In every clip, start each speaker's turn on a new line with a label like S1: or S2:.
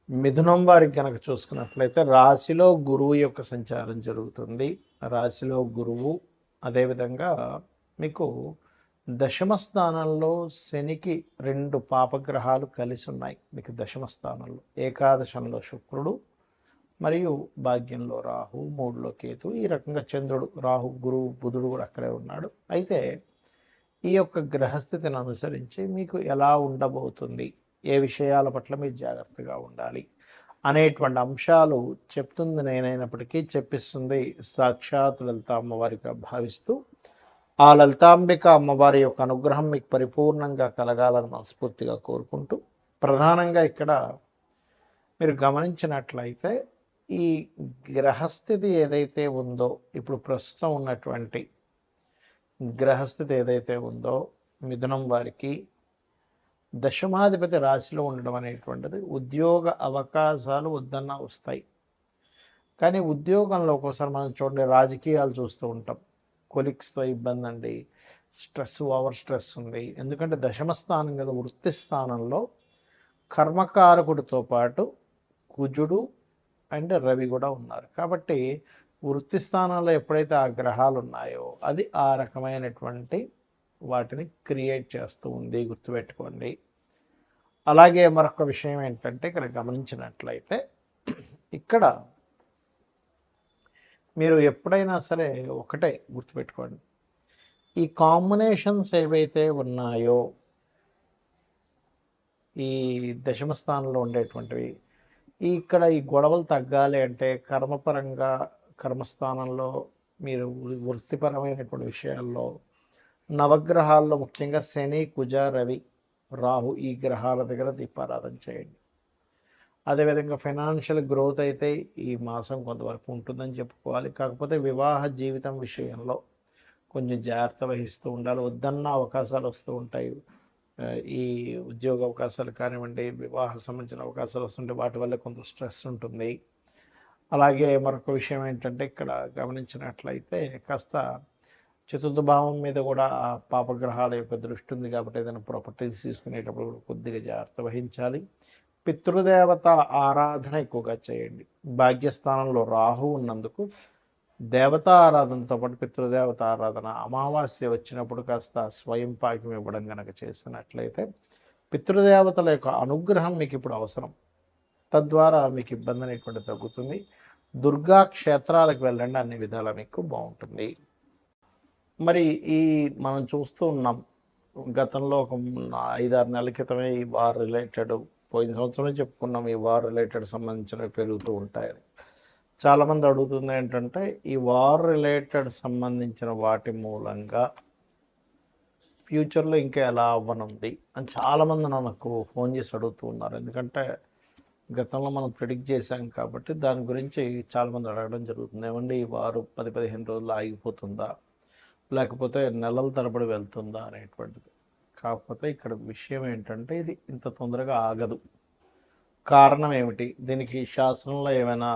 S1: మిథునం వారికి కనుక చూసుకున్నట్లయితే రాశిలో గురువు యొక్క సంచారం జరుగుతుంది. రాశిలో గురువు అదేవిధంగా మీకు దశమ స్థానంలో శనికి 2 పాపగ్రహాలు కలిసి ఉన్నాయి. మీకు దశమ స్థానంలో ఏకాదశంలో శుక్రుడు మరియు భాగ్యంలో రాహు, 3లో కేతు, ఈ రకంగా చంద్రుడు, రాహు, గురువు, బుధుడు కూడా అక్కడే ఉన్నాడు. అయితే ఈ యొక్క గ్రహస్థితిని అనుసరించి మీకు ఎలా ఉండబోతుంది, ఏ విషయాల పట్ల మీరు జాగ్రత్తగా ఉండాలి అనేటువంటి అంశాలు చెప్తుంది నేనైనప్పటికీ చెప్పిస్తుంది సాక్షాత్ లలిత అమ్మవారిగా భావిస్తూ ఆ లలితాంబిక అమ్మవారి యొక్క అనుగ్రహం మీకు పరిపూర్ణంగా కలగాలని మనస్ఫూర్తిగా కోరుకుంటూ, ప్రధానంగా ఇక్కడ మీరు గమనించినట్లయితే ఈ గ్రహస్థితి ఏదైతే ఉందో, ఇప్పుడు ప్రస్తుతం ఉన్నటువంటి గ్రహస్థితి ఏదైతే ఉందో మిథునం వారికి దశమాధిపతి రాశిలో ఉండడం అనేటువంటిది ఉద్యోగ అవకాశాలు వద్దన్నా వస్తాయి. కానీ ఉద్యోగంలో ఒక్కోసారి మనం చూడండి, రాజకీయాలు చూస్తూ ఉంటాం, కొలిక్స్తో ఇబ్బంది అండి, స్ట్రెస్, ఓవర్ స్ట్రెస్ ఉంది. ఎందుకంటే దశమ స్థానం కదా, వృత్తి స్థానంలో కర్మకారకుడితో పాటు కుజుడు అండ్ రవి కూడా ఉన్నారు. కాబట్టి వృత్తి స్థానంలో ఎప్పుడైతే ఆ గ్రహాలు ఉన్నాయో అది ఆ రకమైనటువంటి వాటిని క్రియేట్ చేస్తూ ఉంది, గుర్తుపెట్టుకోండి. అలాగే మరొక విషయం ఏంటంటే ఇక్కడ గమనించినట్లయితే ఇక్కడ మీరు ఎప్పుడైనా సరే ఒకటే గుర్తుపెట్టుకోండి, ఈ కాంబినేషన్స్ ఏవైతే ఉన్నాయో ఈ దశమ స్థానంలో ఉండేటువంటివి, ఇక్కడ ఈ గొడవలు తగ్గాలి అంటే కర్మపరంగా కర్మస్థానంలో మీరు వృత్తిపరమైనటువంటి విషయాల్లో నవగ్రహాల్లో ముఖ్యంగా శని, కుజ, రవి, రాహు ఈ గ్రహాల దగ్గర దీపారాధన చేయండి. అదేవిధంగా ఫైనాన్షియల్ గ్రోత్ అయితే ఈ మాసం కొంతవరకు ఉంటుందని చెప్పుకోవాలి. కాకపోతే వివాహ జీవితం విషయంలో కొంచెం జాగ్రత్త వహిస్తూ ఉండాలి. వద్దన్న అవకాశాలు వస్తూ ఉంటాయి. ఈ ఉద్యోగ అవకాశాలు కానివ్వండి, వివాహ సంబంధించిన అవకాశాలు వస్తుంటే వాటి వల్ల కొంత స్ట్రెస్ ఉంటుంది. అలాగే మరొక విషయం ఏంటంటే ఇక్కడ గమనించినట్లయితే కాస్త చతుర్థ భావం మీద కూడా ఆ పాపగ్రహాల యొక్క దృష్టి ఉంది కాబట్టి ఏదైనా ప్రాపర్టీస్ తీసుకునేటప్పుడు కూడా కొద్దిగా జాగ్రత్త వహించాలి. పితృదేవత ఆరాధన ఎక్కువగా చేయండి. భాగ్యస్థానంలో రాహు ఉన్నందుకు దేవతా ఆరాధనతో పాటు పితృదేవత ఆరాధన, అమావాస్య వచ్చినప్పుడు కాస్త స్వయం పాకం ఇవ్వడం కనుక చేసినట్లయితే పితృదేవతల యొక్క అనుగ్రహం మీకు ఇప్పుడు అవసరం. తద్వారా మీకు ఇబ్బంది అనేటువంటి తగ్గుతుంది. దుర్గా క్షేత్రాలకు వెళ్ళండి, అన్ని విధాలా మీకు బాగుంటుంది. మరి ఈ మనం చూస్తూ ఉన్నాం, గతంలో ఒక 5-6 నెలల క్రితమే ఈ వార్ రిలేటెడ్, పోయిన సంవత్సరమే చెప్పుకున్నాం ఈ వార్ రిలేటెడ్ సంబంధించినవి పెరుగుతూ ఉంటాయని. చాలామంది అడుగుతుంది ఏంటంటే ఈ వార్ రిలేటెడ్ సంబంధించిన వాటి మూలంగా ఫ్యూచర్లో ఇంకా ఎలా అవ్వనుంది అని చాలామంది నాకు ఫోన్ చేసి అడుగుతూ ఉన్నారు. ఎందుకంటే గతంలో మనం ప్రిడిక్ట్ చేశాం కాబట్టి దాని గురించి చాలామంది అడగడం జరుగుతుంది. ఏమండి ఈ వారు 10-15 రోజులు ఆగిపోతుందా, లేకపోతే నెలల తరబడి వెళ్తుందా అనేటువంటిది. కాకపోతే ఇక్కడ విషయం ఏంటంటే ఇది ఇంత తొందరగా ఆగదు. కారణం ఏమిటి, దీనికి శాస్త్రంలో ఏమైనా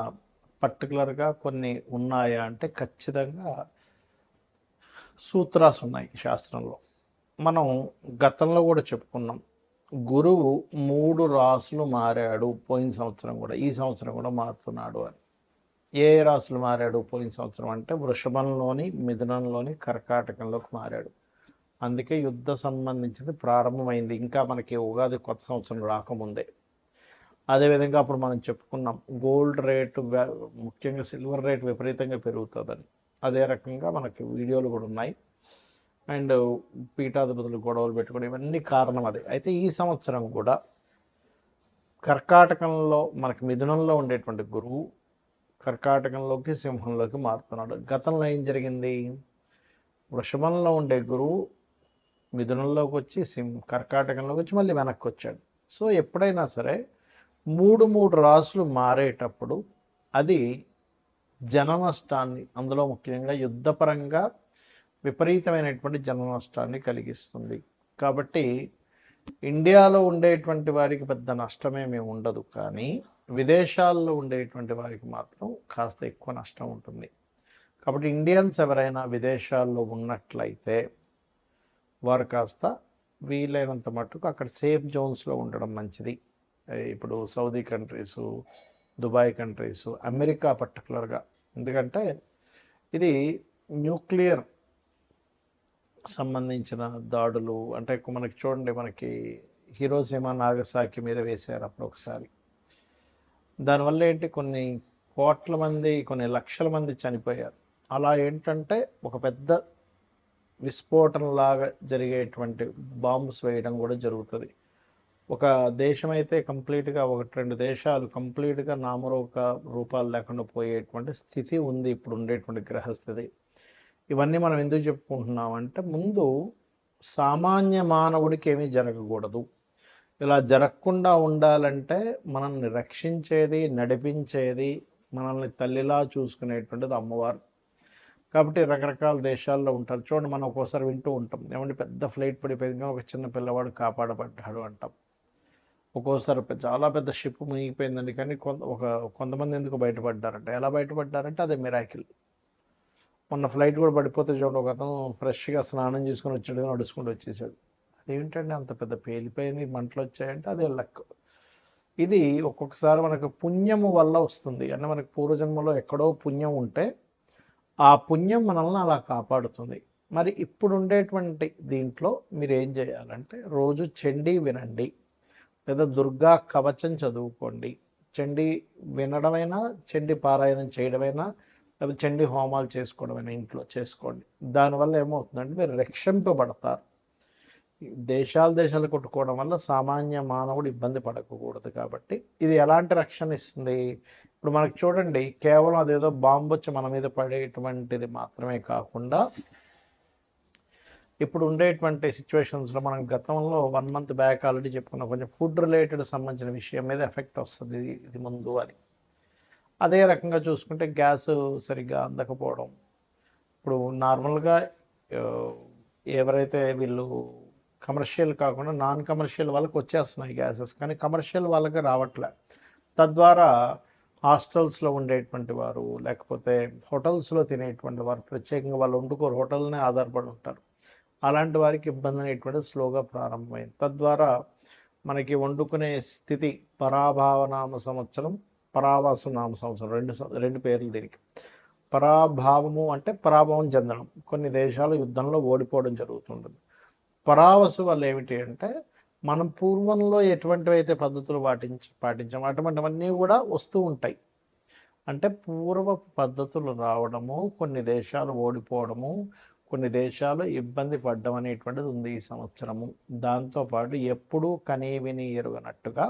S1: పర్టికులర్గా కొన్ని ఉన్నాయా అంటే ఖచ్చితంగా సూత్రాస్ ఉన్నాయి శాస్త్రంలో. మనం గతంలో కూడా చెప్పుకున్నాం, గురువు 3 రాసులు మారాడు పోయిన సంవత్సరం కూడా, ఈ సంవత్సరం కూడా మారుతున్నాడు అని. ఏ రాసులు మారాడు పోయిన సంవత్సరం అంటే వృషభంలోని, మిథునంలోని, కర్కాటకంలోకి మారాడు. అందుకే యుద్ధ సంబంధించింది ప్రారంభమైంది, ఇంకా మనకి ఉగాది కొత్త సంవత్సరం రాకముందే. అదేవిధంగా అప్పుడు మనం చెప్పుకున్నాం గోల్డ్ రేటు, ముఖ్యంగా సిల్వర్ రేట్ విపరీతంగా పెరుగుతుందని. అదే రకంగా మనకి వీడియోలు కూడా ఉన్నాయి. అండ్ పీఠాధిపతులు గొడవలు పెట్టుకోవడం, ఇవన్నీ కారణం అదే. అయితే ఈ సంవత్సరం కూడా కర్కాటకంలో మనకి మిథునంలో ఉండేటువంటి గురువు కర్కాటకంలోకి, సింహంలోకి మారుతున్నాడు. గతంలో ఏం జరిగింది, వృషభంలో ఉండే గురువు మిథునంలోకి వచ్చి కర్కాటకంలోకి వచ్చి మళ్ళీ వెనక్కి వచ్చాడు. సో ఎప్పుడైనా సరే 3 రాసులు మారేటప్పుడు అది జన నష్టాన్ని, అందులో ముఖ్యంగా యుద్ధపరంగా విపరీతమైనటువంటి జన నష్టాన్ని కలిగిస్తుంది. కాబట్టి ఇండియాలో ఉండేటువంటి వారికి పెద్ద నష్టమేమీ ఉండదు, కానీ విదేశాల్లో ఉండేటువంటి వారికి మాత్రం కాస్త ఎక్కువ నష్టం ఉంటుంది. కాబట్టి ఇండియన్స్ ఎవరైనా విదేశాల్లో ఉన్నట్లయితే వారు కాస్త వీలైనంత మట్టుకు అక్కడ సేఫ్ జోన్స్లో ఉండడం మంచిది. ఇప్పుడు Saudi countries, Dubai countries, America పర్టికులర్గా. ఎందుకంటే ఇది న్యూక్లియర్ సంబంధించిన దాడులు. అంటే మనకి చూడండి, మనకి హిరోషిమా నాగసాకి మీద వేశారు అప్పుడు ఒకసారి. దానివల్ల ఏంటి, కొన్ని కోట్ల మంది, కొన్ని లక్షల మంది చనిపోయారు. అలా ఏంటంటే ఒక పెద్ద విస్ఫోటనలాగా జరిగేటువంటి బాంబ్స్ వేయడం కూడా జరుగుతుంది. ఒక దేశం అయితే కంప్లీట్గా, 1-2 దేశాలు కంప్లీట్గా రూపాలు లేకుండా పోయేటువంటి స్థితి ఉంది ఇప్పుడు ఉండేటువంటి గ్రహస్థితి. ఇవన్నీ మనం ఎందుకు చెప్పుకుంటున్నామంటే, ముందు సామాన్య మానవుడికి ఏమీ జరగకూడదు. ఇలా జరగకుండా ఉండాలంటే మనల్ని రక్షించేది, నడిపించేది, మనల్ని తల్లిలా చూసుకునేటువంటిది అమ్మవారు. కాబట్టి రకరకాల దేశాల్లో ఉంటారు. చూడండి, మనం ఒక్కోసారి వింటూ ఉంటాం, ఏమంటే పెద్ద ఫ్లైట్ పడిపోయింది ఒక చిన్న పిల్లవాడు కాపాడబడ్డాడు అంటాం. ఒక్కోసారి చాలా పెద్ద షిప్ మునిగిపోయిందండి, కానీ కొంతమంది ఎందుకు బయటపడ్డారంటే, ఎలా బయటపడ్డారంటే అదే మిరాకిల్. మొన్న ఫ్లైట్ కూడా పడిపోతే చూడండి, ఒక అతను ఫ్రెష్గా స్నానం చేసుకుని వచ్చాడు, నడుచుకుంటూ వచ్చేసాడు. అదేంటంటే అంత పెద్ద పేలిపోయింది, మంటలు వచ్చాయంటే అదే లక్. ఇది ఒక్కొక్కసారి మనకు పుణ్యము వల్ల వస్తుంది. అంటే మనకు పూర్వజన్మలో ఎక్కడో పుణ్యం ఉంటే ఆ పుణ్యం మనల్ని అలా కాపాడుతుంది. మరి ఇప్పుడు ఉండేటువంటి దీంట్లో మీరు ఏం చేయాలంటే, రోజు చండీ వినండి, లేదా దుర్గా కవచం చదువుకోండి. చండీ వినడమైనా, చండీ పారాయణం చేయడమైనా, లేకపోతే చండీ హోమాలు చేసుకోవడమైనా ఇంట్లో చేసుకోండి. దానివల్ల ఏమవుతుందంటే మీరు రక్షింపబడతారు. దేశాలు కొట్టుకోవడం వల్ల సామాన్య మానవుడు ఇబ్బంది పడకూడదు. కాబట్టి ఇది ఎలాంటి రక్షణ ఇస్తుంది? ఇప్పుడు మనకు చూడండి, కేవలం అదేదో బాంబు వచ్చి మన మీద పడేటువంటిది మాత్రమే కాకుండా, ఇప్పుడు ఉండేటువంటి సిచ్యువేషన్స్లో మనం గతంలో 1 month బ్యాక్ ఆల్రెడీ చెప్పుకున్నాం, కొంచెం ఫుడ్ రిలేటెడ్ సంబంధించిన విషయం మీద ఎఫెక్ట్ వస్తుంది ఇది ముందు అని. అదే రకంగా చూసుకుంటే గ్యాస్ సరిగ్గా అందకపోవడం. ఇప్పుడు నార్మల్గా ఎవరైతే వీళ్ళు కమర్షియల్ కాకుండా నాన్ కమర్షియల్ వాళ్ళకి వచ్చేస్తున్నాయి గ్యాసెస్, కానీ కమర్షియల్ వాళ్ళకి రావట్లే. తద్వారా హాస్టల్స్లో ఉండేటువంటి వారు, లేకపోతే హోటల్స్లో తినేటువంటి వారు, ప్రత్యేకంగా వాళ్ళు వండుకోరు, హోటల్నే ఆధారపడి ఉంటారు. అలాంటి వారికి ఇబ్బంది అనేటువంటిది స్లోగా ప్రారంభమైంది. తద్వారా మనకి వండుకునే స్థితి, పరాభావనామ సంవత్సరం, పరావాసు నామ సంవత్సరం, రెండు పేర్లు దీనికి. పరాభావము అంటే పరాభవం చెందడం, కొన్ని దేశాలు యుద్ధంలో ఓడిపోవడం జరుగుతుంటుంది. పరావసు వల్ల ఏమిటి అంటే, మనం పూర్వంలో ఎటువంటివైతే పద్ధతులు పాటించాము అటువంటివన్నీ కూడా వస్తూ ఉంటాయి. అంటే పూర్వ పద్ధతులు రావడము, కొన్ని దేశాలు ఓడిపోవడము, కొన్ని దేశాలు ఇబ్బంది పడ్డం అనేటువంటిది ఉంది ఈ సంవత్సరము. దాంతోపాటు ఎప్పుడూ కనీ విని ఎరుగనట్టుగా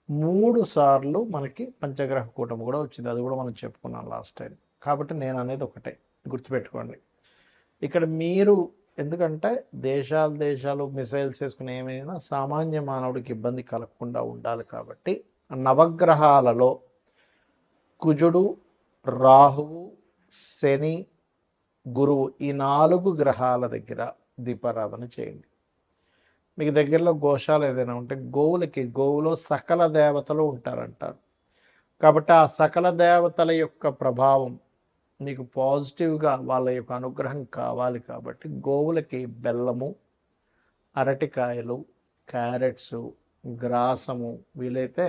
S1: 3 సార్లు మనకి పంచగ్రహ కూటమి కూడా వచ్చింది. అది కూడా మనం చెప్పుకున్నాం లాస్ట్ టైం. కాబట్టి నేను అనేది ఒకటే గుర్తుపెట్టుకోండి. ఇక్కడ మీరు, ఎందుకంటే దేశాలు మిసైల్స్ వేసుకుని ఏమైనా సామాన్య మానవుడికి ఇబ్బంది కలగకుండా ఉండాలి. కాబట్టి నవగ్రహాలలో కుజుడు, రాహువు, శని, గురువు, ఈ 4 గ్రహాల దగ్గర దీపారాధన చేయండి. మీకు దగ్గరలో గోశాల ఏదైనా ఉంటే గోవులో సకల దేవతలు ఉంటారంటారు. కాబట్టి ఆ సకల దేవతల యొక్క ప్రభావం మీకు పాజిటివ్గా, వాళ్ళ యొక్క అనుగ్రహం కావాలి. కాబట్టి గోవులకి బెల్లము, అరటికాయలు, క్యారెట్స్, గ్రాసము, వీలైతే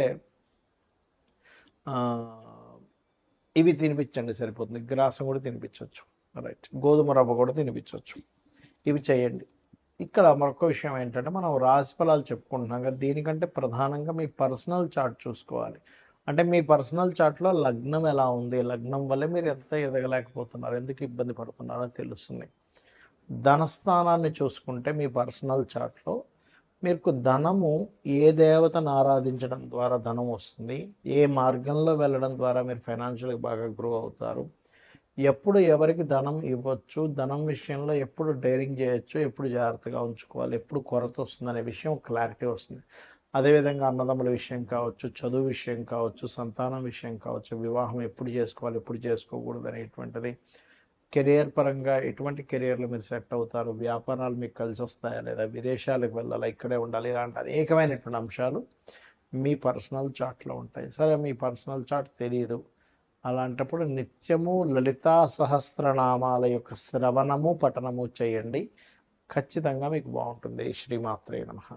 S1: ఇవి తినిపించండి సరిపోతుంది. గ్రాసం కూడా తినిపించవచ్చు, రైట్. గోధుమ రవ్వ కూడా తినిపించవచ్చు. ఇవి చేయండి. ఇక్కడ మరొక విషయం ఏంటంటే, మనం రాశి ఫలాలు చెప్పుకుంటున్నాం కదా, దీనికంటే ప్రధానంగా మీ పర్సనల్ చార్ట్ చూసుకోవాలి. అంటే మీ పర్సనల్ చార్ట్లో లగ్నం ఎలా ఉంది, లగ్నం వల్ల మీరు ఎంత ఎదగలేకపోతున్నారు, ఎందుకు ఇబ్బంది పడుతున్నారో తెలుస్తుంది. ధనస్థానాన్ని చూసుకుంటే మీ పర్సనల్ చార్ట్లో మీకు ధనము ఏ దేవతను ఆరాధించడం ద్వారా ధనం వస్తుంది, ఏ మార్గంలో వెళ్ళడం ద్వారా మీరు ఫైనాన్షియల్గా బాగా గ్రో అవుతారు, ఎప్పుడు ఎవరికి ధనం ఇవ్వచ్చు, ధనం విషయంలో ఎప్పుడు డైరింగ్ చేయొచ్చు, ఎప్పుడు జాగ్రత్తగా ఉంచుకోవాలి, ఎప్పుడు కొరత వస్తుంది అనే విషయం క్లారిటీ వస్తుంది. అదేవిధంగా అన్నదమ్ముల విషయం కావచ్చు, చదువు విషయం కావచ్చు, సంతానం విషయం కావచ్చు, వివాహం ఎప్పుడు చేసుకోవాలి, ఎప్పుడు చేసుకోకూడదు అనేటువంటిది, కెరియర్ పరంగా ఎటువంటి కెరియర్లు మీరు సెట్ అవుతారు, వ్యాపారాలు మీకు కలిసి వస్తాయా లేదా, విదేశాలకు వెళ్ళాలా, ఇక్కడే ఉండాలి, ఇలాంటి అనేకమైనటువంటి అంశాలు మీ పర్సనల్ చార్ట్లో ఉంటాయి. సరే, మీ పర్సనల్ చార్ట్ తెలియదు, అలాంటప్పుడు నిత్యము లలితా సహస్రనామాల యొక్క శ్రవణము, పఠనము చేయండి. ఖచ్చితంగా మీకు బాగుంటుంది. శ్రీమాత్రే నమః.